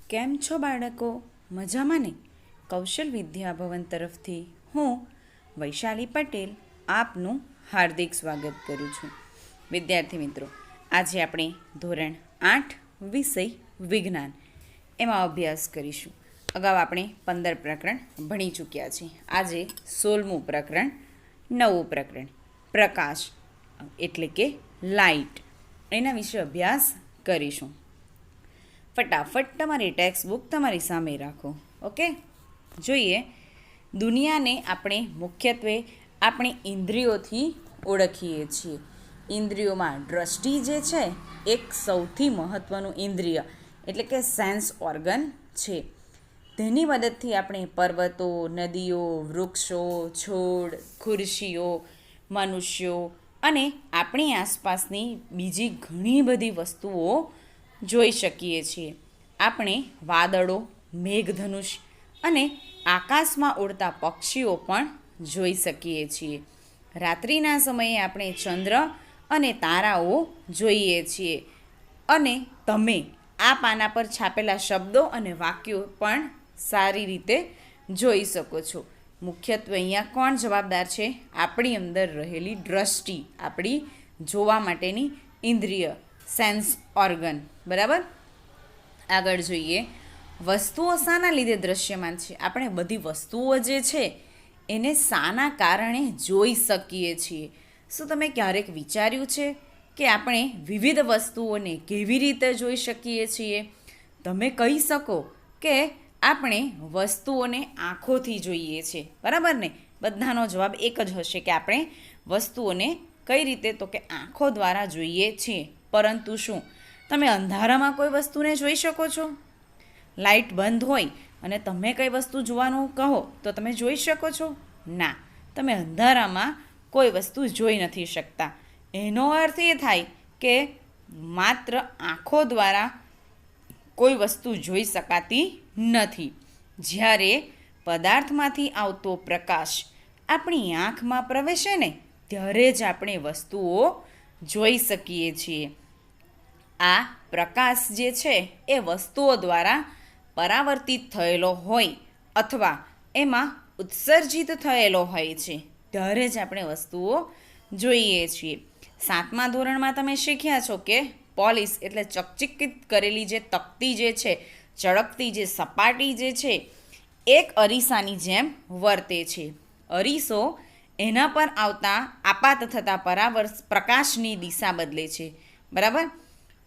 કેમ છો બાળકો? મજામાં ને? કૌશલ વિદ્યા ભવન તરફથી હું વૈશાલી પટેલ આપનું હાર્દિક સ્વાગત કરું છું. વિદ્યાર્થી મિત્રો, આજે આપણે ધોરણ 8 વિષય વિજ્ઞાન એમાં અભ્યાસ કરીશું. અગાઉ આપણે 15 પ્રકરણ ભણી ચૂક્યા છીએ. આજે 16મું પ્રકરણ, નવું પ્રકરણ પ્રકાશ એટલે કે લાઇટ, એના વિશે અભ્યાસ કરીશું. ફટાફટ તમારી ટેક્સ્ટ બુક તમારી સામે રાખો. ઓકે, જોઈએ. દુનિયાને આપણે મુખ્યત્વે આપણી ઇન્દ્રિયોથી ઓળખીએ છીએ. ઇન્દ્રિયોમાં દ્રષ્ટિ જે છે એક સૌથી મહત્ત્વનું ઇન્દ્રિય એટલે કે સેન્સ ઓર્ગન છે. તેની મદદથી આપણે પર્વતો, નદીઓ, વૃક્ષો, છોડ, ખુરશીઓ, મનુષ્યો અને આપણી આસપાસની બીજી ઘણી બધી વસ્તુઓ જોઈ શકીએ છીએ. આપણે વાદળો, મેઘધનુષ અને આકાશમાં ઉડતા પક્ષીઓ પણ જોઈ શકીએ છીએ. રાત્રિના સમયે આપણે ચંદ્ર અને તારાઓ જોઈએ છીએ. અને તમે આ પાના પર છાપેલા શબ્દો અને વાક્યો પણ સારી રીતે જોઈ શકો છો. મુખ્યત્વે અહીંયા કોણ જવાબદાર છે? આપણી અંદર રહેલી દ્રષ્ટિ, આપણી જોવા માટેની ઇન્દ્રિય, સેન્સ ઓર્ગન. બરાબર, આગળ જોઈએ. વસ્તુઓ શાના લીધે દૃશ્યમાન છે? આપણે બધી વસ્તુઓ જે છે એને શાના કારણે જોઈ શકીએ છીએ? શું તમે ક્યારેક વિચાર્યું છે કે આપણે વિવિધ વસ્તુઓને કેવી રીતે જોઈ શકીએ છીએ? તમે કહી શકો કે આપણે વસ્તુઓને આંખોથી જોઈએ છીએ, બરાબર ને? બધાનો જવાબ એક જ હશે કે આપણે વસ્તુઓને કઈ રીતે? તો કે આંખો દ્વારા જોઈએ છીએ. પરંતુ શું તમે અંધારામાં કોઈ વસ્તુને જોઈ શકો છો? લાઇટ બંધ હોય અને તમે કઈ વસ્તુ જોવાનું કહો તો તમે જોઈ શકો છો? ના, તમે અંધારામાં કોઈ વસ્તુ જોઈ નથી શકતા. એનો અર્થ એ થાય કે માત્ર આંખો દ્વારા કોઈ વસ્તુ જોઈ શકાતી નથી. જ્યારે પદાર્થમાંથી આવતો પ્રકાશ આપણી આંખમાં પ્રવેશે ને ત્યારે જ આપણે વસ્તુઓ જોઈ શકીએ છીએ. આ પ્રકાશ જે છે એ વસ્તુઓ દ્વારા પરાવર્તિત થયેલો હોય અથવા એમાં ઉત્સર્જિત થયેલો હોય છે ત્યારે જ આપણે વસ્તુઓ જોઈએ છીએ. 7મા ધોરણમાં તમે શીખ્યા છો કે પોલિશ એટલે ચકચકિત કરેલી જે તકતી જે છે, ચળકતી જે સપાટી જે છે, એક અરીસાની જેમ વર્તે છે. અરીસો એના પર આવતા આપાત થતા પ્રકાશની દિશા બદલે છે. બરાબર,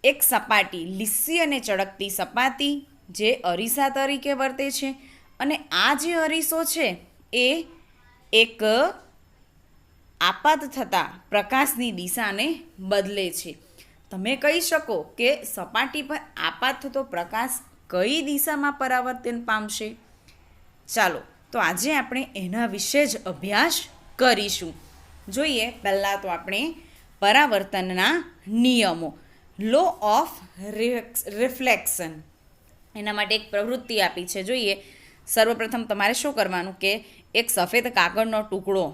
એક સપાટી, લીસી અને ચળકતી સપાટી જે અરીસા તરીકે વર્તે છે. અને આ જે અરીસો છે એ એક આપાત થતા પ્રકાશની દિશાને બદલે છે. તમે કહી શકો કે સપાટી પર આપાત થતો પ્રકાશ કઈ દિશામાં પરાવર્તન પામશે? ચાલો, તો આજે આપણે એના વિશે જ અભ્યાસ કરીશું. જોઈએ. પહેલાં તો આપણે પરાવર્તનના નિયમો, લો ઓફ રિફ્લેક્શન, એના માટે એક પ્રવૃત્તિ આપી છે. જોઈએ. સર્વપ્રથમ તમારે શું કરવાનું કે એક સફેદ કાગળનો ટુકડો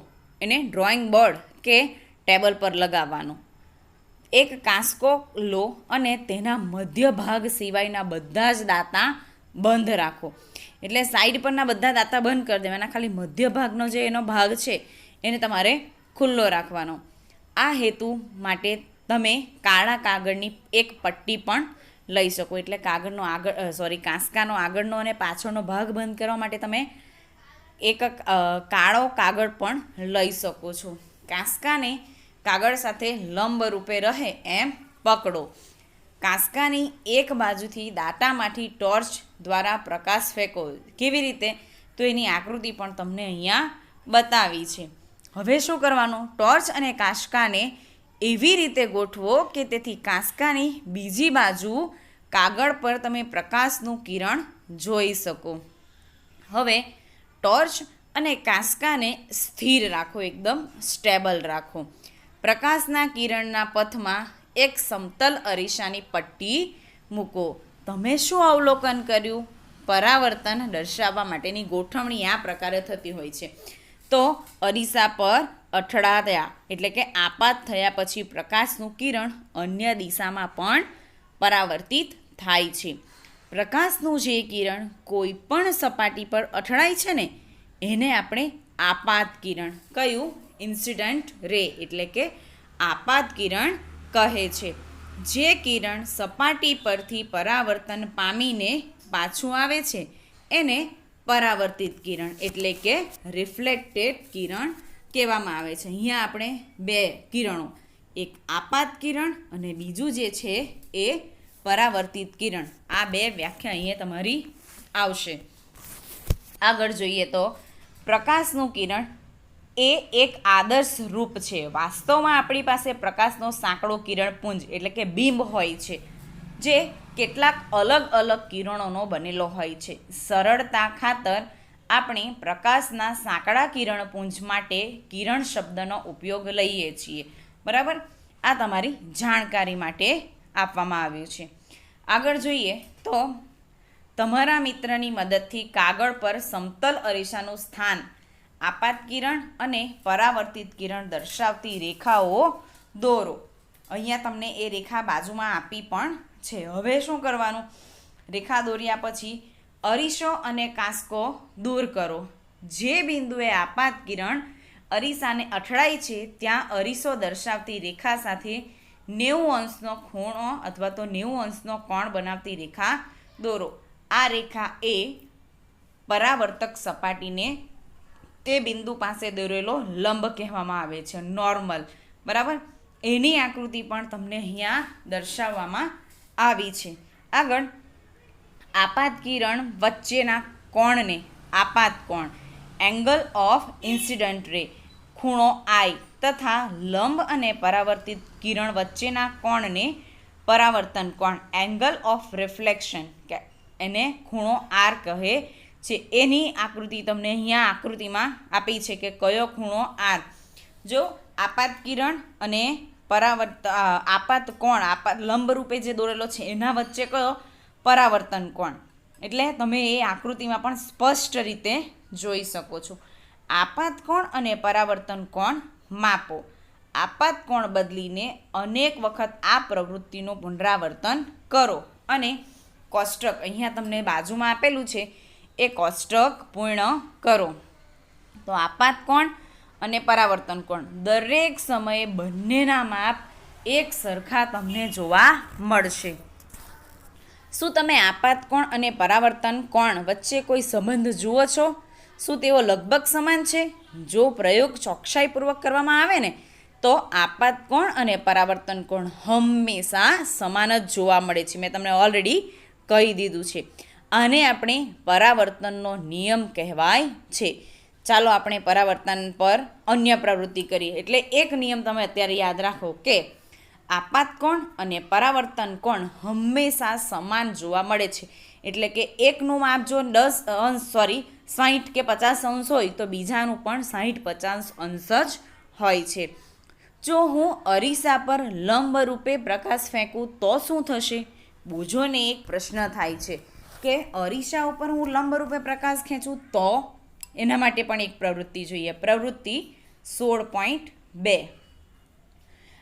એને ડ્રોઈંગ બોર્ડ કે ટેબલ પર લગાવવાનો. એક કાંસકો લો અને તેના મધ્ય ભાગ સિવાયના બધા જ દાંતા બંધ રાખો. એટલે સાઈડ પરના બધા દાંતા બંધ કરી દેવાના, ખાલી મધ્ય ભાગનો જે એનો ભાગ છે એને તમારે ખુલ્લો રાખવાનો. આ હેતુ માટે તમે કાળા કાગળની એક પટ્ટી પણ લઈ શકો. એટલે કાંસકાનો આગળનો અને પાછળનો ભાગ બંધ કરવા માટે તમે એક કાળો કાગળ પણ લઈ શકો છો. કાંસકાને કાગળ સાથે લંબ રૂપે રહે એમ પકડો. કાંસકાની એક બાજુથી દાંતામાંથી ટોર્ચ દ્વારા પ્રકાશ ફેંકો. કેવી રીતે? તો એની આકૃતિ પણ તમને અહીંયા બતાવી છે. હવે શું કરવાનું? ટોર્ચ અને કાંસકાને એવી રીતે ગોઠવો કે તેથી કાંસકાની બીજી બાજુ કાગળ પર તમે પ્રકાશનું કિરણ જોઈ શકો. હવે ટોર્ચ અને કાંસકાને સ્થિર રાખો, એકદમ સ્ટેબલ રાખો. પ્રકાશના કિરણના પથમાં એક સમતલ અરીસાની પટ્ટી મૂકો. તમે શું અવલોકન કર્યું? પરાવર્તન દર્શાવવા માટેની ગોઠવણી આ પ્રકારે થતી હોય છે. તો અરીસા પર અથડાયા એટલે કે આપાત થયા પછી પ્રકાશનું કિરણ અન્ય દિશામાં પણ પરાવર્તિત થાય છે. પ્રકાશનું જે કિરણ કોઈ પણ સપાટી પર અથડાય છે ને એને આપણે આપાત કિરણ, કયું? ઇન્સિડન્ટ રે, એટલે કે આપાત કિરણ કહે છે. જે કિરણ સપાટી પરથી પરાવર્તન પામીને પાછું આવે છે એને પરાવર્તિત કિરણ એટલે કે રિફ્લેક્ટેડ કિરણ કહેવામાં આવે છે. અહીંયા આપણે બે કિરણો, એક આપાત કિરણ અને બીજું જે છે એ પરાવર્તિત કિરણ, આ બે વ્યાખ્યા અહીંયા તમારી આવશે. આગળ જોઈએ તો પ્રકાશનું કિરણ એ એક આદર્શ રૂપ છે. વાસ્તવમાં આપણી પાસે પ્રકાશનો સાંકડો કિરણપુંજ એટલે કે બિંબ હોય છે, જે કેટલાક અલગ અલગ કિરણોનો બનેલો હોય છે. સરળતા ખાતર આપણે પ્રકાશના સાંકડા કિરણપુંજ માટે કિરણ શબ્દનો ઉપયોગ લઈએ છીએ. બરાબર, આ તમારી જાણકારી માટે આપવામાં આવ્યું છે. આગળ જોઈએ તો તમારા મિત્રની મદદથી કાગળ પર સમતલ અરીસાનું સ્થાન, આપાત કિરણ અને પરાવર્તિત કિરણ દર્શાવતી રેખાઓ દોરો. અહીંયા તમને એ રેખા બાજુમાં આપી પણ છે. હવે શું કરવાનું? રેખા દોર્યા પછી અરીસો અને કાંસકો દૂર કરો. જે બિંદુએ આપાત કિરણ અરીસાને અથડાય છે ત્યાં અરીસો દર્શાવતી રેખા સાથે 90 અંશનો ખૂણો અથવા તો 90 અંશનો કોણ બનાવતી રેખા દોરો. આ રેખા એ પરાવર્તક સપાટીને તે બિંદુ પાસે દોરેલો લંબ કહેવામાં આવે છે, નોર્મલ. બરાબર, એની આકૃતિ પણ તમને અહીંયા દર્શાવવામાં આવી છે. આગળ આપાત કિરણ વચ્ચેના કોણને આપાત કોણ, એંગલ ઓફ ઇન્સિડન્ટ રે, ખૂણો આઈ તથા લંબ અને પરાવર્તિત કિરણ વચ્ચેના કોણને પરાવર્તન કોણ, એંગલ ઓફ રિફ્લેક્શન, એને ખૂણો આર કહે છે. એની આકૃતિ તમને અહીંયા આકૃતિમાં આપી છે કે કયો ખૂણો આર. જો આપાત કિરણ અને આપાત કોણ, આપાત લંબ રૂપે જે દોરેલો છે એના વચ્ચે કયો? પરાવર્તન કોણ. એટલે તમે એ આકૃતિમાં પણ સ્પષ્ટ રીતે જોઈ શકો છો. આપાત કોણ અને પરાવર્તન કોણ માપો. આપાત કોણ બદલીને અનેક વખત આ પ્રવૃત્તિનું પુનરાવર્તન કરો અને કોષ્ટક અહીંયા તમને બાજુમાં આપેલું છે એ કોષ્ટક પૂર્ણ કરો. તો આપાત કોણ અને પરાવર્તન કોણ દરેક સમયે બંનેના માપ એક સરખા તમને જોવા મળશે. શું તમે આપાત કોણ અને પરાવર્તન કોણ વચ્ચે કોઈ સંબંધ જુઓ છો? શું તેઓ લગભગ સમાન છે? જો પ્રયોગ ચોકસાઈપૂર્વક કરવામાં આવે ને તો આપાત કોણ અને પરાવર્તન કોણ હંમેશા સમાન જ જોવા મળે છે. મેં તમને ઓલરેડી કહી દીધું છે. આને આપણે પરાવર્તનનો નિયમ કહેવાય છે. ચાલો આપણે પરાવર્તન પર અન્ય પ્રવૃત્તિ કરીએ. એટલે એક નિયમ તમે અત્યારે યાદ રાખો કે આપાત કોણ અને પરાવર્તન કોણ હંમેશા સમાન જોવા મળે છે. એટલે કે એકનું માપ જો 60 કે 50 અંશ હોય તો બીજાનું પણ 60-50 અંશ જ હોય છે. જો હું અરીસા પર લંબ રૂપે પ્રકાશ ફેંકું તો શું થશે? બુજોને એક પ્રશ્ન થાય છે કે અરીસા ઉપર હું લંબ રૂપે પ્રકાશ ખેંચું તો એના માટે પણ એક પ્રવૃત્તિ જોઈએ. પ્રવૃત્તિ 16.2.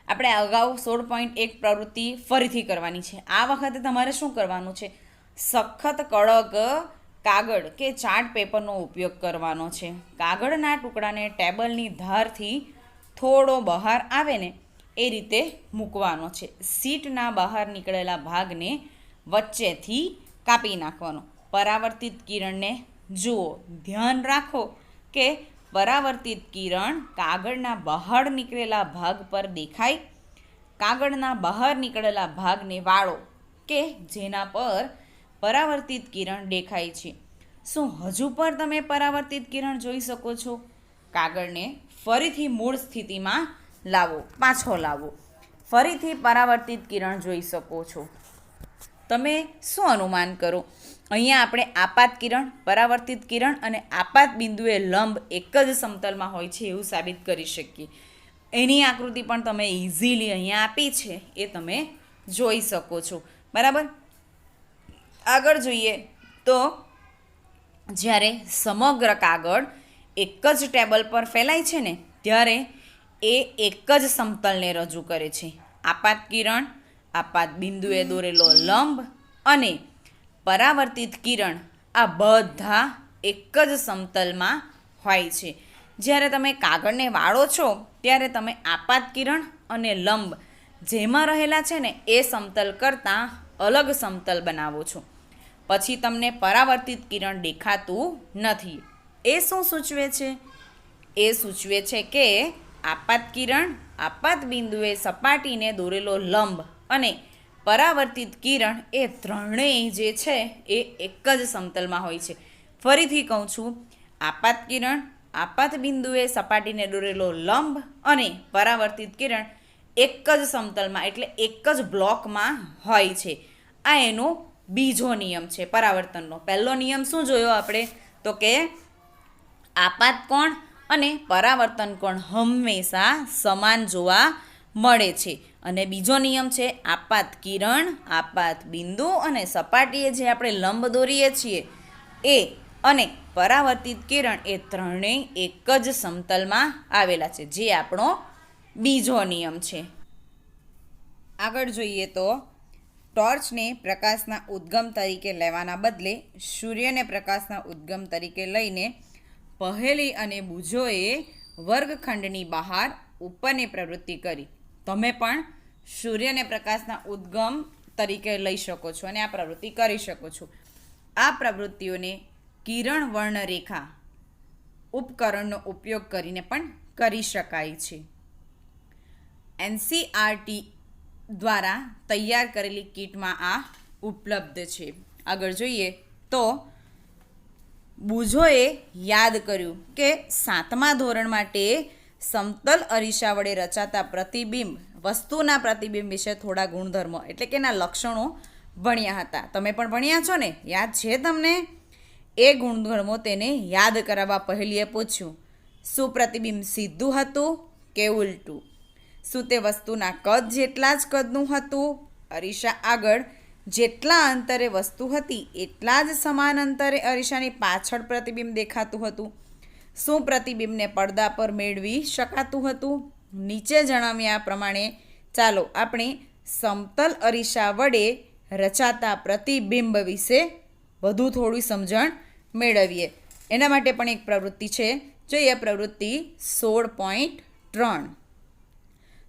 આપણે અગાઉ 16.1 પ્રવૃત્તિ ફરીથી કરવાની છે. આ વખતે તમારે શું કરવાનું છે? સખત કડક કાગળ કે ચાર્ટ પેપરનો ઉપયોગ કરવાનો છે. કાગળના ટુકડાને ટેબલની ધારથી થોડો બહાર આવે ને એ રીતે મૂકવાનો છે. સીટના બહાર નીકળેલા ભાગને વચ્ચેથી કાપી નાખવાનો. પરાવર્તિત કિરણને જુઓ. ધ્યાન રાખો કે પરાવર્તિત કિરણ કાગળના બહાર નીકળેલા ભાગ પર દેખાય. કાગળના બહાર નીકળેલા ભાગને વાળો કે જેના પર પરાવર્તિત કિરણ દેખાય છે. શું હજુ પણ તમે પરાવર્તિત કિરણ જોઈ શકો છો? કાગળને ફરીથી મૂળ સ્થિતિમાં લાવો, પાછો લાવો. ફરીથી પરાવર્તિત કિરણ જોઈ શકો છો. તમે શું અનુમાન કરો? અહીંયા આપણે આપાત કિરણ, પરાવર્તિત કિરણ અને આપાત બિંદુએ લંબ એક જ સમતલમાં હોય છે એવું સાબિત કરી શકીએ. એની આકૃતિ પણ તમે ઇઝીલી અહીંયા આપી છે એ તમે જોઈ શકો છો. બરાબર, આગળ જોઈએ તો જ્યારે સમગ્ર કાગળ એક જ ટેબલ પર ફેલાય છે ને ત્યારે એ એક જ સમતલને રજૂ કરે છે. આપાત કિરણ, આપાત બિંદુએ દોરેલો લંબ અને પરાવર્તિત કિરણ આ બધા એક જ સમતલમાં હોય છે. જ્યારે તમે કાગળને વાળો છો ત્યારે તમે આપાત કિરણ અને લંબ જેમાં રહેલા છે ને એ સમતલ કરતાં અલગ સમતલ બનાવો છો. પછી તમને પરાવર્તિત કિરણ દેખાતું નથી. એ શું સૂચવે છે? એ સૂચવે છે કે આપાત કિરણ આપાત બિંદુએ સપાટીને દોરેલો લંબ અને પરાવર્તિત કિરણ એ ત્રણેય જે છે એ એક જ સમતલમાં હોય છે. ફરીથી કહું છું, આપાત કિરણ આપાત બિંદુએ સપાટીને દોરેલો લંબ અને પરાવર્તિત કિરણ એક જ સમતલમાં એટલે એક જ બ્લોકમાં હોય છે. આ એનો બીજો નિયમ છે પરાવર્તનનો. પહેલો નિયમ શું જોયો આપણે? તો કે આપાત કોણ અને પરાવર્તન કોણ હંમેશા સમાન જોવા મળે છે. અને બીજો નિયમ છે આપાત કિરણ આપાત બિંદુ અને સપાટીએ જે આપણે લંબ દોરીએ છીએ એ અને પરાવર્તિત કિરણ એ ત્રણેય એક જ સમતલમાં આવેલા છે, જે આપણો બીજો નિયમ છે. આગળ જોઈએ તો ટોર્ચને પ્રકાશના ઉદ્ગમ તરીકે લેવાના બદલે સૂર્યને પ્રકાશના ઉદ્ગમ તરીકે લઈને પહેલી અને બુજોએ વર્ગખંડની બહાર ઉપરની પ્રવૃત્તિ કરી. તમે પણ સૂર્યને પ્રકાશના ઉદ્ગમ તરીકે લઈ શકો છો અને આ પ્રવૃત્તિ કરી શકો છો. આ પ્રવૃત્તિઓને કિરણ વર્ણરેખા ઉપકરણનો ઉપયોગ કરીને પણ કરી શકાય છે. NCERT દ્વારા તૈયાર કરેલી કીટમાં આ ઉપલબ્ધ છે. આગળ જોઈએ તો બુજોએ યાદ કર્યું કે 7મા ધોરણ માટે સમતલ અરીસા વડે રચાતા પ્રતિબિંબ વસ્તુના પ્રતિબિંબ વિશે થોડા ગુણધર્મો એટલે કે એના લક્ષણો ભણ્યા હતા. તમે પણ ભણ્યા છો ને? યાદ છે તમને? એ ગુણધર્મો તેને યાદ કરાવવા પહેલીએ પૂછ્યું, શું પ્રતિબિંબ સીધું હતું કે ઉલટું? શું તે વસ્તુના કદ જેટલા જ કદનું હતું? અરીસા આગળ જેટલા અંતરે વસ્તુ હતી એટલા જ સમાન અંતરે અરીસાની પાછળ પ્રતિબિંબ દેખાતું હતું? શું પ્રતિબિંબને પડદા પર મેળવી શકાતું હતું? નીચે જણાવ્યા પ્રમાણે ચાલો આપણે સમતલ અરીસા વડે રચાતા પ્રતિબિંબ વિશે વધુ થોડી સમજણ મેળવીએ. એના માટે પણ એક પ્રવૃત્તિ છે. જોઈએ પ્રવૃત્તિ 16.3.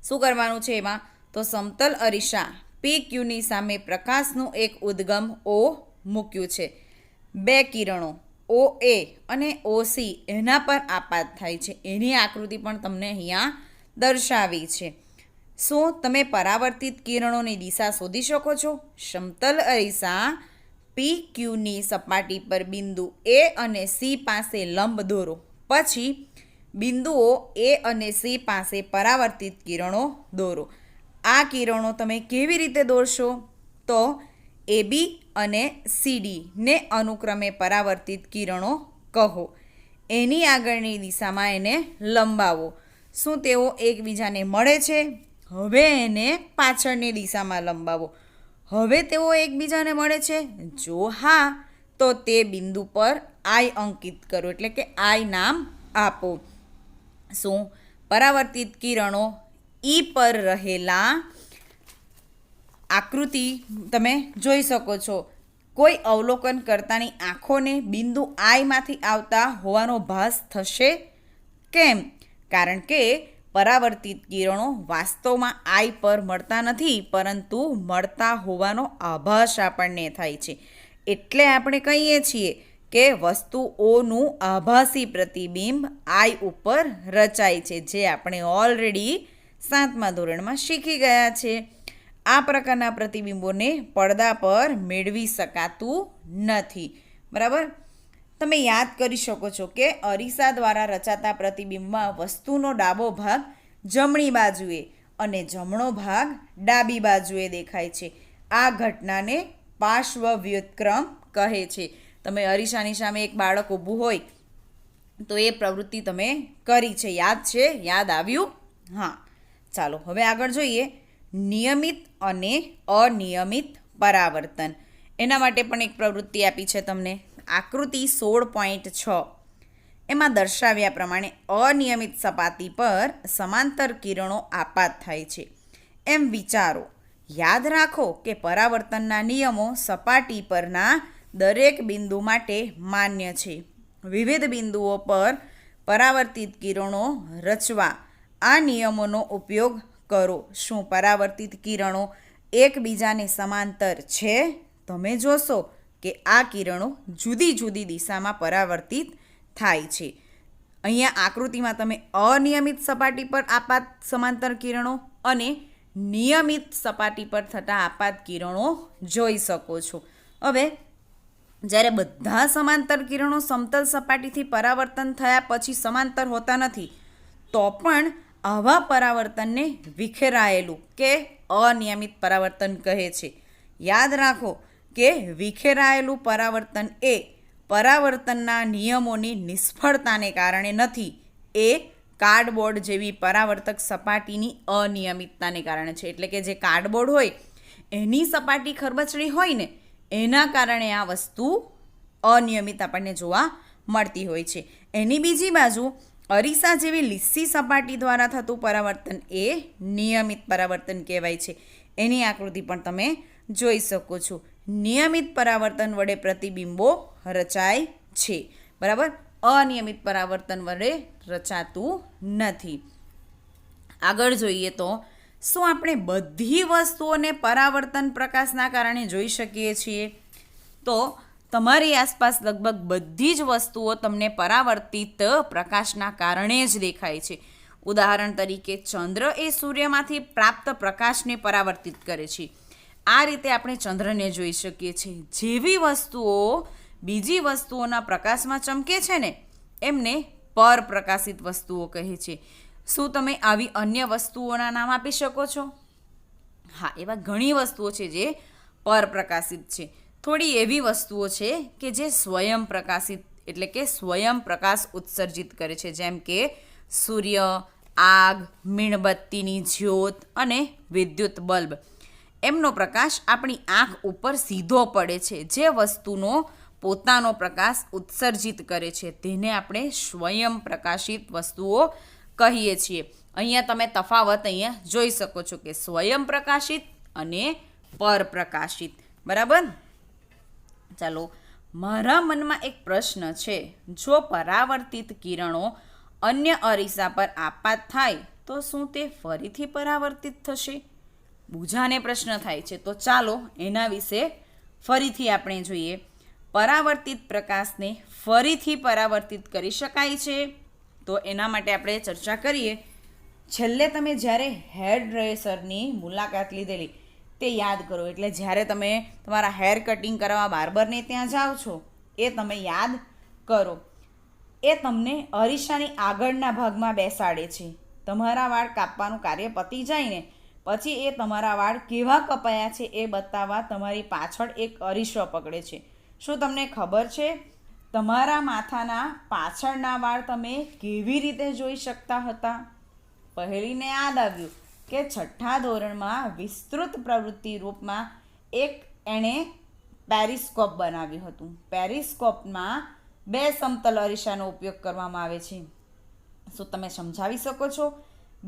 શું કરવાનું છે એમાં? તો સમતલ અરીસા PQની સામે પ્રકાશનું એક ઉદ્ગમ O મૂક્યું છે. બે કિરણો OA અને OC એના પર આપાત થાય છે. એની આકૃતિ પણ તમને અહીંયા દર્શાવી છે. શું તમે પરાવર્તિત કિરણોની દિશા શોધી શકો છો? સમતલ અરીસા PQની સપાટી પર બિંદુ A અને C પાસે લંબ દોરો. પછી બિંદુઓ A અને C પાસે પરાવર્તિત કિરણો દોરો. આ કિરણો તમે કેવી રીતે દોરશો? તો AB અને CD ને અનુક્રમે પરાવર્તિત કિરણો કહો. એની આગળની દિશામાં એને લંબાવો. શું તેઓ એકબીજાને મળે છે? હવે એને પાછળની દિશામાં લંબાવો. હવે તેઓ એકબીજાને મળે છે? જો હા, તો તે બિંદુ પર I અંકિત કરો એટલે કે I નામ આપો. શું પરાવર્તિત કિરણો E પર રહેલા આકૃતિ તમે જોઈ શકો છો. કોઈ અવલોકન કરતાની આંખોને બિંદુ I માંથી આવતા હોવાનો ભાસ થશે. કેમ? કારણ કે પરાવર્તિત કિરણો વાસ્તવમાં I પર મળતા નથી, પરંતુ મળતા હોવાનો આભાસ આપણને થાય છે. એટલે આપણે કહીએ છીએ કે વસ્તુઓનું આભાસી પ્રતિબિંબ I ઉપર રચાય છે, જે આપણે ઓલરેડી 7મા ધોરણમાં શીખી ગયા છે. આ પ્રકારના પ્રતિબિંબોને પડદા પર મેળવી શકાતું નથી. બરાબર? તમે યાદ કરી શકો છો કે અરીસા દ્વારા રચાતા પ્રતિબિંબમાં વસ્તુનો ડાબો ભાગ જમણી બાજુએ અને જમણો ભાગ ડાબી બાજુએ દેખાય છે. આ ઘટનાને પાર્શ્વ વ્યુત્ક્રમ કહે છે. તમે અરીસાની સામે એક બાળક ઊભું હોય તો એ પ્રવૃત્તિ તમે કરી છે. યાદ છે? યાદ આવ્યું? હા. ચાલો હવે આગળ જોઈએ નિયમિત અને અનિયમિત પરાવર્તન. એના માટે પણ એક પ્રવૃત્તિ આપી છે તમને. આકૃતિ 16.6 એમાં દર્શાવ્યા પ્રમાણે અનિયમિત સપાટી પર સમાંતર કિરણો આપાત થાય છે. એમ વિચારો યાદ રાખો કે પરાવર્તનના નિયમો સપાટી પરના દરેક બિંદુ માટે માન્ય છે. વિવિધ બિંદુઓ પર પરાવર્તિત કિરણો રચવા આ નિયમોનો ઉપયોગ કરો. શું પરાવર્તિત કિરણો એકબીજાને સમાંતર છે? તમે જોશો કે આ કિરણો જુદી જુદી દિશામાં પરાવર્તિત થાય છે. અહીંયા આકૃતિમાં તમે અનિયમિત સપાટી પર આપાત સમાંતર કિરણો અને નિયમિત સપાટી પર થતા આપાત કિરણો જોઈ શકો છો. હવે જ્યારે બધા સમાંતર કિરણો સમતલ સપાટીથી પરાવર્તન થયા પછી સમાંતર હોતા નથી, તો પણ આવા પરાવર્તનને વિખેરાયેલું કે અનિયમિત પરાવર્તન કહે છે. યાદ રાખો કે વિખેરાયેલું પરાવર્તન એ પરાવર્તનના નિયમોની નિષ્ફળતાને કારણે નથી, એ કાર્ડબોર્ડ જેવી પરાવર્તક સપાટીની અનિયમિતતાને કારણે છે. એટલે કે જે કાર્ડબોર્ડ હોય એની સપાટી ખરબચડી હોય ને, એના કારણે આ વસ્તુ અનિયમિત આપણને જોવા મળતી હોય છે. એની બીજી બાજુ અરીસા જેવી લીસી સપાટી દ્વારા થતું પરાવર્તન એ નિયમિત પરાવર્તન કહેવાય છે. એની આકૃતિ પણ તમે જોઈ શકો છો. નિયમિત પરાવર્તન વડે પ્રતિબિંબો રચાય છે, બરાબર. અનિયમિત પરાવર્તન વડે રચાતું નથી. આગળ જોઈએ તો શું આપણે બધી વસ્તુઓને પરાવર્તન પ્રકાશના કારણે જોઈ શકીએ છીએ? તો તમારી આસપાસ લગભગ બધી જ વસ્તુઓ તમને પરાવર્તિત પ્રકાશના કારણે જ દેખાય છે. ઉદાહરણ તરીકે ચંદ્ર એ સૂર્યમાંથી પ્રાપ્ત પ્રકાશને પરાવર્તિત કરે છે. આ રીતે આપણે ચંદ્રને જોઈ શકીએ છીએ. જેવી વસ્તુઓ બીજી વસ્તુઓના પ્રકાશમાં ચમકે છે ને, એમને પરપ્રકાશિત વસ્તુઓ કહે છે. શું તમે આવી અન્ય વસ્તુઓના નામ આપી શકો છો? હા, એવા ઘણી વસ્તુઓ છે જે પરપ્રકાશિત છે. થોડી એવી વસ્તુઓ છે કે જે સ્વયં પ્રકાશિત એટલે કે સ્વયં પ્રકાશ ઉત્સર્જિત કરે છે, જેમ કે સૂર્ય, આગ, મીણબત્તીની જ્યોત અને વિદ્યુત બલ્બ. એમનો પ્રકાશ આપણી આંખ ઉપર સીધો પડે છે. જે વસ્તુનો પોતાનો પ્રકાશ ઉત્સર્જિત કરે છે તેને આપણે સ્વયં પ્રકાશિત વસ્તુઓ કહીએ છીએ. અહીંયા તમે તફાવત જોઈ શકો છો કે સ્વયં પ્રકાશિત અને પરપ્રકાશિત, બરાબર. ચાલો, મારા મનમાં એક પ્રશ્ન છે. જો પરાવર્તિત કિરણો અન્ય અરીસા પર આપાત થાય તો શું તે ફરીથી પરાવર્તિત થશે? બુજાને પ્રશ્ન થાય છે. તો ચાલો એના વિશે ફરીથી આપણે જોઈએ. પરાવર્તિત પ્રકાશને ફરીથી પરાવર્તિત કરી શકાય છે? તો એના માટે આપણે ચર્ચા કરીએ. છેલ્લે તમે જ્યારે હેર ડ્રેસરની મુલાકાત લીધેલી તે યાદ કરો. એટલે જ્યારે તમે તમારા હેર કટિંગ કરવા બાર્બરને ત્યાં જાઓ છો, એ તમે યાદ કરો. એ તમને અરીસાની આગળના ભાગમાં બેસાડે છે. તમારા વાળ કાપવાનું કાર્ય પતી જાય ને પછી એ તમારા વાળ કેવા કપાયા છે એ બતાવવા તમારી પાછળ એક અરીસો પકડે છે. શું તમને ખબર છે તમારા માથાના પાછળના વાળ તમે કેવી રીતે જોઈ શકતા હતા? પહેલીને યાદ આવ્યું કે 6થા ધોરણમાં વિસ્તૃત પ્રવૃત્તિ રૂપમાં એણે પેરિસ્કોપ બનાવ્યું હતું. પેરિસ્કોપમાં 2 સમતલ અરીસાનો ઉપયોગ કરવામાં આવે છે. શું તમે સમજાવી શકો છો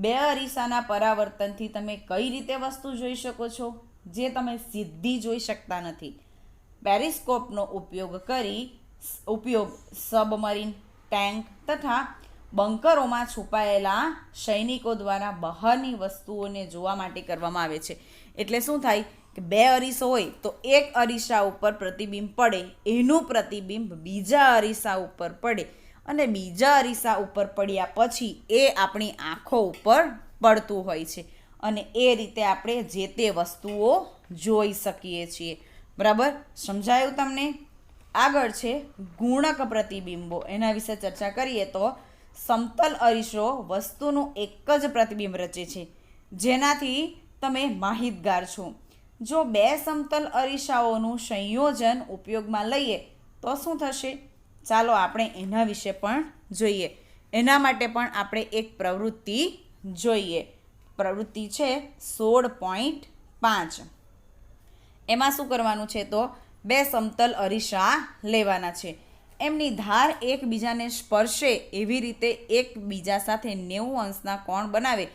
2 અરીસાના પરાવર્તનથી તમે કઈ રીતે વસ્તુ જોઈ શકો છો જે તમે સીધી જોઈ શકતા નથી? પેરિસ્કોપનો ઉપયોગ સબમરીન, ટેન્ક તથા બંકરોમાં છુપાયેલા સૈનિકો દ્વારા બહારની વસ્તુઓને જોવા માટે કરવામાં આવે છે. એટલે શું થાય કે 2 અરીસો હોય તો એક અરીસા ઉપર પ્રતિબિંબ પડે, એનું પ્રતિબિંબ બીજા અરીસા ઉપર પડે અને બીજા અરીસા ઉપર પડ્યા પછી એ આપણી આંખો ઉપર પડતું હોય છે અને એ રીતે આપણે જે તે વસ્તુઓ જોઈ શકીએ છીએ. બરાબર, સમજાયું તમને? આગળ છે ગુણક પ્રતિબિંબો. એના વિશે ચર્ચા કરીએ તો સમતલ અરીસો વસ્તુનું એક જ પ્રતિબિંબ રચે છે, જેનાથી તમે માહિતગાર છો. જો 2 સમતલ અરીસાઓનું સંયોજન ઉપયોગમાં લઈએ તો શું થશે? ચાલો આપણે એના વિશે પણ જોઈએ. એના માટે પણ આપણે એક પ્રવૃત્તિ જોઈએ. પ્રવૃત્તિ છે 16.5. એમાં શું કરવાનું છે તો 2 સમતલ અરીસા લેવાના છે. એમની ધાર એકબીજાને સ્પર્શે એવી રીતે એકબીજા સાથે 90 અંશના કોણ બનાવે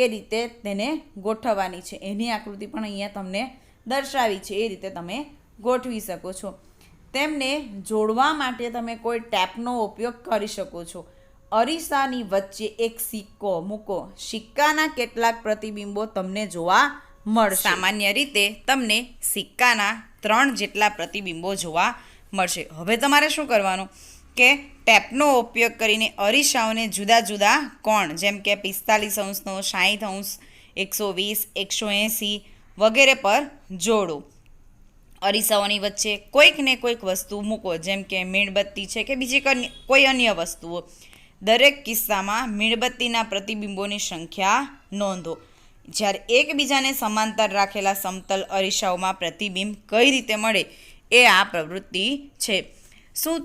એ રીતે તેને ગોઠવવાની છે. એની આકૃતિ પણ અહીંયા તમને દર્શાવી છે. એ રીતે તમે ગોઠવી શકો છો. તેમને જોડવા માટે તમે કોઈ ટેપનો ઉપયોગ કરી શકો છો. અરીસાની વચ્ચે એક સિક્કો મૂકો. સિક્કાના કેટલાક પ્રતિબિંબો તમને જોવા મળશે. સામાન્ય રીતે તમને સિક્કાના 3 જેટલા પ્રતિબિંબો જોવા મળશે. હવે તમારે શું કરવાનું કે ટેપનો ઉપયોગ કરીને અરીસાઓને જુદા જુદા કોણ જેમ કે 45°નો, 60°, 120, 180 વગેરે પર જોડો. અરીસાઓની વચ્ચે કોઈક ને કોઈક વસ્તુ મૂકો, જેમ કે મીણબત્તી છે કે બીજી કોઈ અન્ય વસ્તુઓ. દરેક કિસ્સામાં મીણબત્તીના પ્રતિબિંબોની સંખ્યા નોંધો. જ્યારે એકબીજાને સમાંતર રાખેલા સમતલ અરીસાઓમાં પ્રતિબિંબ કઈ રીતે મળે એ આ પ્રવૃત્તિ છે. શું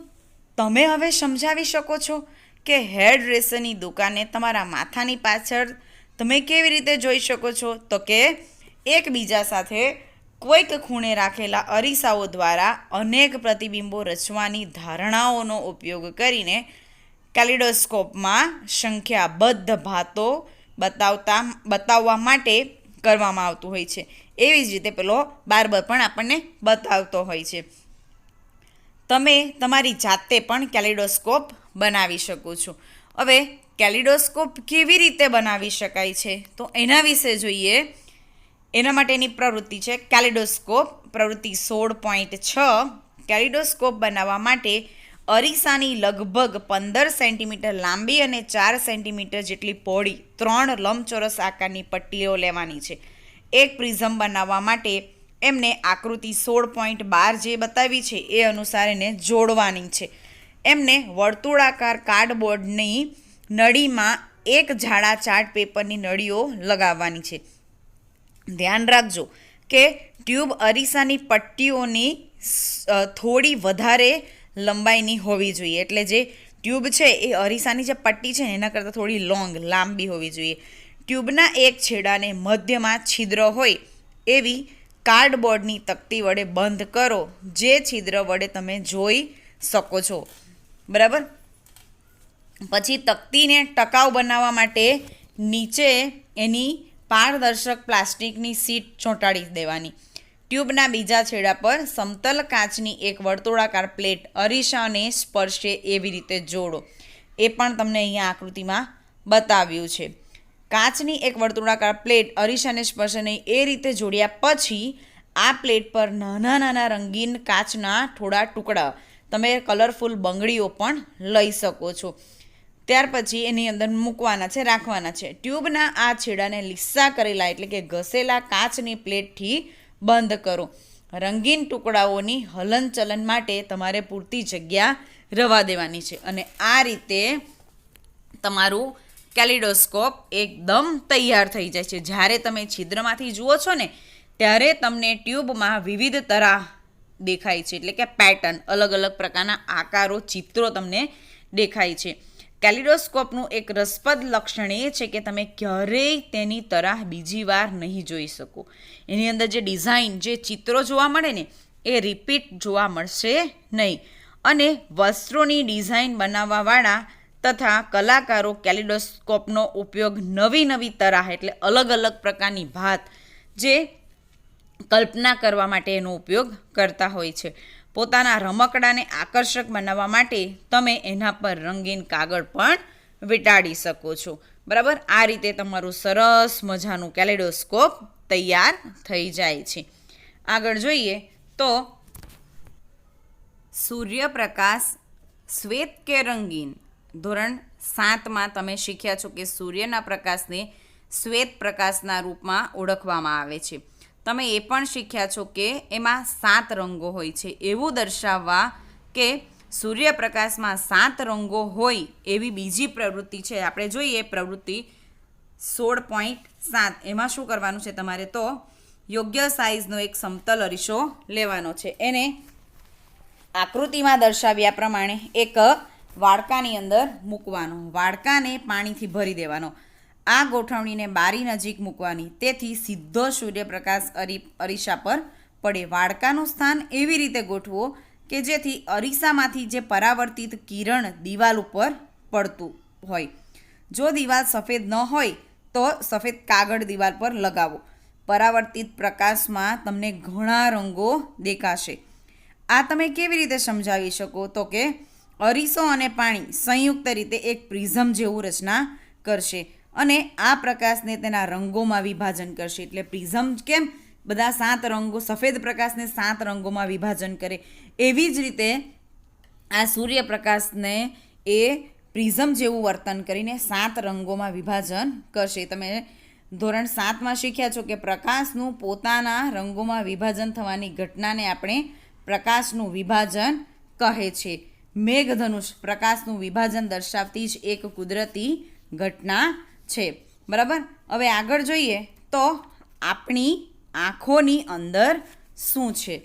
તમે હવે સમજાવી શકો છો કે હેર ડ્રેસરની દુકાને તમારા માથાની પાછળ તમે કેવી રીતે જોઈ શકો છો? તો કે એકબીજા સાથે કોઈક ખૂણે રાખેલા અરીસાઓ દ્વારા અનેક પ્રતિબિંબો રચવાની ધારણાઓનો ઉપયોગ કરીને કેલિડોસ્કોપમાં સંખ્યાબદ્ધ ભાતો બતાવવા માટે કરવામાં આવતું હોય છે. એવી જ રીતે પેલો બાર્બર પણ આપણને બતાવતો હોય છે. તમે તમારી જાતે પણ કેલિડોસ્કોપ બનાવી શકો છો. હવે કેલિડોસ્કોપ કેવી રીતે બનાવી શકાય છે તો એના વિશે જોઈએ. એના માટેની પ્રવૃત્તિ છે કેલિડોસ્કોપ પ્રવૃત્તિ 16.6. કેલિડોસ્કોપ બનાવવા માટે અરીસાની લગભગ 15 સેન્ટીમીટર લાંબી અને 4 સેન્ટીમીટર જેટલી પહોળી 3 લંબચોરસ આકારની પટ્ટીઓ લેવાની છે. એક પ્રિઝમ બનાવવા માટે એમને આકૃતિ 16.12 જે બતાવી છે એ અનુસાર એને જોડવાની છે. એમને વર્તુળાકાર કાર્ડબોર્ડની નળીમાં એક જાડા ચાર્ટ પેપરની નળીઓ લગાવવાની છે. ધ્યાન રાખજો કે ટ્યુબ અરીસાની પટ્ટીઓની થોડી વધારે લંબાઈની હોવી જોઈએ. એટલે જે ટ્યુબ છે એ અરીસાની જે પટ્ટી છે એના કરતાં થોડી લાંબી હોવી જોઈએ. ટ્યુબના એક છેડાને મધ્યમાં છિદ્ર હોય એવી કાર્ડબોર્ડની તકતી વડે બંધ કરો, જે છિદ્ર વડે તમે જોઈ શકો છો. બરાબર. પછી તકતીને ટકાઉ બનાવવા માટે નીચે એની પારદર્શક પ્લાસ્ટિકની સીટ ચોંટાડી દેવાની. ટ્યુબના બીજા છેડા પર સમતલ કાચની એક વર્તુળાકાર પ્લેટ અરીસાને સ્પર્શે એવી રીતે જોડો. એ પણ તમને અહીંયા આકૃતિમાં બતાવ્યું છે. કાચની એક વર્તુળાકાર પ્લેટ અરીસાને સ્પર્શે નહીં એ રીતે જોડ્યા પછી આ પ્લેટ પર નાના નાના રંગીન કાચના થોડા ટુકડા, તમે કલરફુલ બંગડીઓ પણ લઈ શકો છો. ત્યાર પછી એની અંદર મૂકવાના છે, રાખવાના છે. ટ્યુબના આ છેડાને લીસા કરેલા એટલે કે ઘસેલા કાચની પ્લેટથી બંધ કરો. રંગીન ટુકડાઓની હલનચલન માટે તમારે પૂરતી જગ્યા રવા દેવાની છે. અને આ રીતે તમારું કેલિડોસ્કોપ એકદમ તૈયાર થઈ જાય છે. જ્યારે તમે છિદ્રમાંથી જુઓ છો ને ત્યારે તમને ટ્યુબમાં વિવિધ તરાહ દેખાય છે, એટલે કે પેટર્ન, અલગ અલગ પ્રકારના આકારો, ચિત્રો તમને દેખાય છે. કેલિડોસ્કોપનું એક રસપ્રદ લક્ષણ એ છે કે તમે ક્યારેય તેની તરાહ બીજી વાર નહીં જોઈ શકો. એની અંદર જે ડિઝાઇન, જે ચિત્રો જોવા મળે ને એ રિપીટ જોવા મળશે નહીં. અને વસ્ત્રોની ડિઝાઇન બનાવવાવાળા તથા કલાકારો કેલિડોસ્કોપનો ઉપયોગ નવી નવી તરાહ એટલે અલગ અલગ પ્રકારની ભાત જે કલ્પના કરવા માટે એનો ઉપયોગ કરતા હોય છે. પોતાના રમકડાને આકર્ષક બનાવવા માટે તમે એના પર રંગીન કાગળ પણ વીંટાળી શકો છો. બરાબર. આ રીતે તમારું સરસ મજાનું કેલિડોસ્કોપ તૈયાર થઈ જાય છે. આગળ જોઈએ તો સૂર્યપ્રકાશ શ્વેત કે રંગીન. ધોરણ 7માં તમે શીખ્યા છો કે સૂર્યના પ્રકાશને શ્વેત પ્રકાશના રૂપમાં ઓળખવામાં આવે છે. તમે એ પણ શીખ્યા છો કે એમાં 7 રંગો હોય છે. એવું દર્શાવવા કે સૂર્યપ્રકાશમાં 7 રંગો હોય એવી બીજી પ્રવૃત્તિ છે. આપણે જોઈએ પ્રવૃત્તિ 16.7. એમાં શું કરવાનું છે તમારે? તો યોગ્ય સાઇઝનો એક સમતલ અરીસો લેવાનો છે. એને આકૃતિમાં દર્શાવ્યા પ્રમાણે એક વાડકાની અંદર મૂકવાનો. વાડકાને પાણીથી ભરી દેવાનો. આ ગોઠવણીને બારી નજીક મૂકવાની, તેથી સીધો સૂર્યપ્રકાશ અરીસા પર પડે. વાડકાનું સ્થાન એવી રીતે ગોઠવો કે જેથી અરીસામાંથી જે પરાવર્તિત કિરણ દિવાલ ઉપર પડતું હોય. જો દિવાલ સફેદ ન હોય તો સફેદ કાગળ દિવાલ પર લગાવો. પરાવર્તિત પ્રકાશમાં તમને ઘણા રંગો દેખાશે. આ તમે કેવી રીતે સમજાવી શકો? તો કે અરીસો અને પાણી સંયુક્ત રીતે એક પ્રિઝમ જેવું રચના કરશે અને આ પ્રકાશને તેના રંગોમાં વિભાજન કરશે. એટલે પ્રિઝમ કેમ બધા 7 રંગો, સફેદ પ્રકાશને 7 રંગોમાં વિભાજન કરે, એવી જ રીતે આ સૂર્યપ્રકાશને એ પ્રિઝમ જેવું વર્તન કરીને 7 રંગોમાં વિભાજન કરશે. તમે ધોરણ 7માં શીખ્યા છો કે પ્રકાશનું પોતાના રંગોમાં વિભાજન થવાની ઘટનાને આપણે પ્રકાશનું વિભાજન કહે છે. મેઘધનુષ પ્રકાશનું વિભાજન દર્શાવતી જ એક કુદરતી ઘટના છે. બરાબર. હવે આગળ જોઈએ તો આપણી આંખોની અંદર શું છે,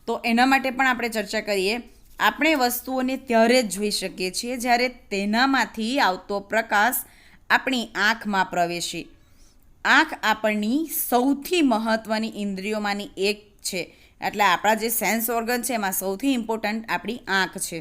તો એના માટે પણ આપણે ચર્ચા કરીએ. આપણે વસ્તુઓને ત્યારે જ જોઈ શકીએ છીએ જ્યારે તેનામાંથી આવતો પ્રકાશ આપણી આંખમાં પ્રવેશે. આંખ આપણની સૌથી મહત્ત્વની ઇન્દ્રિયોમાંની એક છે. એટલે આપણા જે સેન્સ ઓર્ગન છે એમાં સૌથી ઇમ્પોર્ટન્ટ આપણી આંખ છે.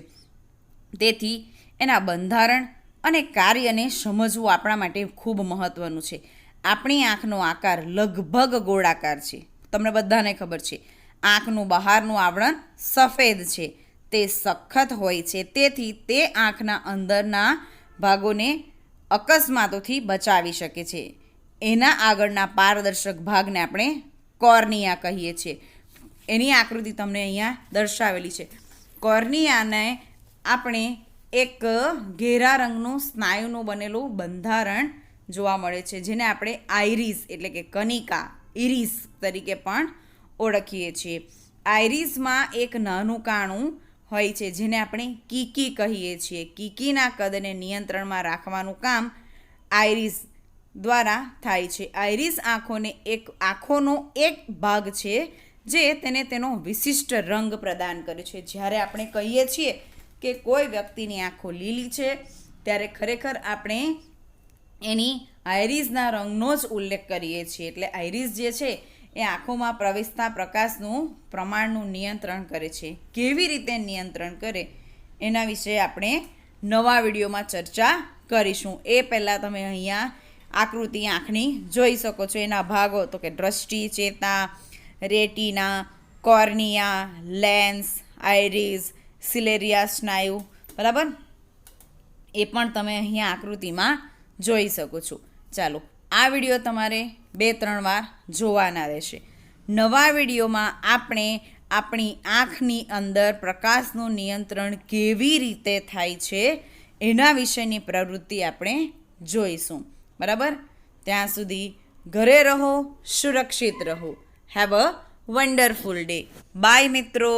તેથી એના બંધારણ અને કાર્યને સમજવું આપણા માટે ખૂબ મહત્ત્વનું છે. આપણી આંખનો આકાર લગભગ ગોળાકાર છે. તમને બધાને ખબર છે આંખનું બહારનું આવરણ સફેદ છે, તે સખત હોય છે. તેથી તે આંખના અંદરના ભાગોને અકસ્માતોથી બચાવી શકે છે. એના આગળના પારદર્શક ભાગને આપણે કોર્નિયા કહીએ છીએ. એની આકૃતિ તમને અહીંયા દર્શાવેલી છે. કોર્નિયાને આપણે એક ઘેરા રંગનું સ્નાયુનું બનેલું બંધારણ જોવા મળે છે, જેને આપણે આઇરિસ એટલે કે કનિકા, ઇરિસ તરીકે પણ ઓળખીએ છીએ. આઇરિસમાં એક નાનું કાણું હોય છે જેને આપણે કીકી કહીએ છીએ. કીકીના કદને નિયંત્રણમાં રાખવાનું કામ આઇરિસ દ્વારા થાય છે. આઇરિસ આંખોનો એક ભાગ છે જે તેને તેનો વિશિષ્ટ રંગ પ્રદાન કરે છે. જ્યારે આપણે કહીએ છીએ કે કોઈ વ્યક્તિની આંખો લીલી છે ત્યારે ખરેખર આપણે એની આઇરિસના રંગનો જ ઉલ્લેખ કરીએ છીએ. એટલે આઇરિસ જે છે એ આંખોમાં પ્રવેશતા પ્રકાશનું પ્રમાણનું નિયંત્રણ કરે છે. કેવી રીતે નિયંત્રણ કરે એના વિશે આપણે નવા વિડીયોમાં ચર્ચા કરીશું. એ પહેલાં તમે અહીંયા આકૃતિ આંખની જોઈ શકો છો. એના ભાગો તો કે દ્રષ્ટિ, ચેતા, રેટિના, કોર્નિયા, લેન્સ, આઇરિસ, સિલેરિયા સ્નાયુ. બરાબર, એ પણ તમે અહીંયા આકૃતિમાં જોઈ શકો છો. ચાલો, આ વિડીયો તમારે 2-3 વાર જોવાના રહેશે. નવા વિડીયોમાં આપણે આપણી આંખની અંદર પ્રકાશનું નિયંત્રણ કેવી રીતે થાય છે એના વિશેની પ્રવૃત્તિ આપણે જોઈશું. બરાબર, ત્યાં સુધી ઘરે રહો, સુરક્ષિત રહો. Have a wonderful day. Bye મિત્રો.